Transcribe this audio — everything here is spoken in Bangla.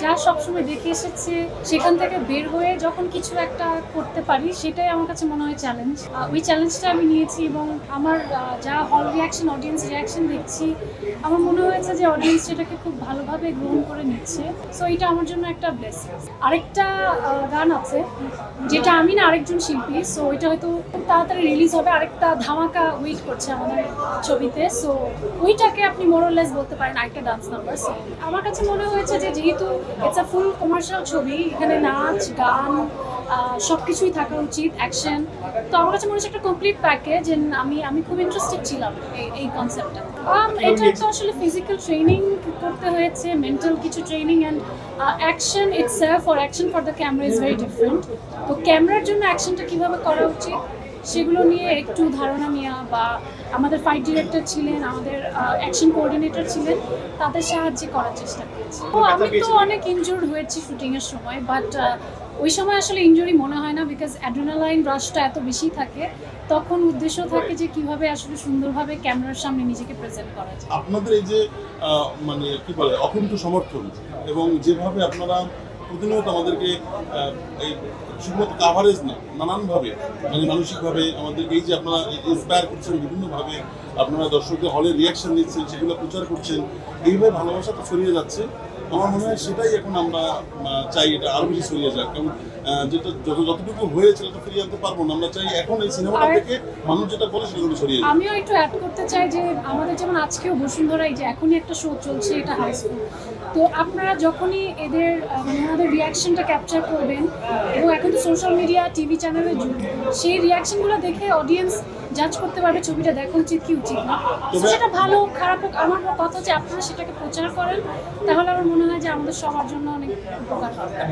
যা সবসময় দেখে এসেছে সেখান থেকে বের হয়ে যখন কিছু একটা করতে পারি সেটাই আমার কাছে মনে হয় চ্যালেঞ্জ। ওই চ্যালেঞ্জটা আমি নিয়েছি এবং আমার যা হল রিয়াকশন, অডিয়েন্স রিয়াকশন দেখছি, আমার মনে হয়েছে যে অডিয়েন্স সেটাকে খুব ভালোভাবে গ্রহণ করে নিচ্ছে। সো এটা আমার জন্য একটা ব্লেসিং। আরেকটা গান আছে যেটা আমি না আরেকজন শিল্পী, সো এটা হয়তো খুব তাড়াতাড়ি রিলিজ হবে। আরেকটা ধামাকা ওয়েট করছে আমাদের ছবিতে, সো ওইটাকে আপনি মোরলেস বলতে পারেন আরেকটা ডান্স নাম্বার। সো আমার কাছে মনে হয়েছে যে যেহেতু ইটস আ ফুল কমার্শিয়াল ছবি, এখানে নাচ গান সব কিছুই থাকা উচিত, অ্যাকশন, তো আমার কাছে মনে হচ্ছে একটা কমপ্লিট প্যাকেজ। আমি খুব ইন্টারেস্টেড ছিলাম এই কনসেপ্টটা। এটা তো আসলে ফিজিক্যাল ট্রেনিং করতে হয়েছে, মেন্টাল কিছু training, and action itself or action for the camera is very different. তো ক্যামেরার জন্য অ্যাকশনটা কীভাবে করা উচিত সেগুলো নিয়ে একটু ধারণা নেওয়া, বা আমাদের ফাইট ডিরেক্টর ছিলেন, আমাদের অ্যাকশন কোঅর্ডিনেটর ছিলেন, তাদের সাহায্যে করার চেষ্টা করেছি। তো আমি তো অনেক ইনজুর্ড হয়েছি শুটিংয়ের সময়, বাট ওই সময় আসলে ইনজুরি মনে হয় না, বিকজ অ্যাড্রিনালাইন রাশটা এত বেশি থাকে। তখন উদ্দেশ্য থাকে যে কিভাবে আসলে সুন্দরভাবে ক্যামেরার সামনে নিজেকে প্রেজেন্ট করা যায়। আপনাদের এই যে মানে কি বলে অকুণ্ঠ সমর্থন এবং যেভাবে আপনারা প্রতিনিয়ত আমাদেরকে এই শুধুমাত্র কাভারেজ না, নানানভাবে মানে মানসিকভাবে আমাদেরকে এই যে আপনারা ইন্সপায়ার করছেন, বিভিন্নভাবে আপনারা দর্শকদের হলে রিয়াকশন দিচ্ছেন, সেগুলো প্রচার করছেন, এইভাবে ভালোবাসা তো ছড়িয়ে যাচ্ছে। আমার মনে হয় সেটাই এখন আমরা চাই, এটা আরও বেশি ছড়িয়ে যাক। কারণ যেটা যতটুকু হয়েছে সেটা তো ফিরিয়ে আনতে পারবো না। আমরা চাই এখন এই সিনেমাটা থেকে মানুষ যেটা বলে সেগুলো ছড়িয়ে যাক। আমিও একটু অ্যাড করতে চাই যে আমাদের যেমন আজকেও বসুন্ধরা, এই যে এখনই একটা শো চলছে, এটা হাউসফুল। তো আপনারা যখনই এদের মানে ওনাদের রিয়াকশনটা ক্যাপচার করবেন, এবং এখন তো সোশ্যাল মিডিয়া, টিভি চ্যানেলের যুগ, সেই রিয়াকশনগুলো দেখে অডিয়েন্স জাজ করতে পারবে ছবিটা দেখা উচিত কি উচিত না। তো সেটা ভালো খারাপ হোক, আমার কথা হচ্ছে আপনারা সেটাকে প্রচার করেন, তাহলে আমার মনে হয় যে আমাদের সবার জন্য অনেক উপকার হবে।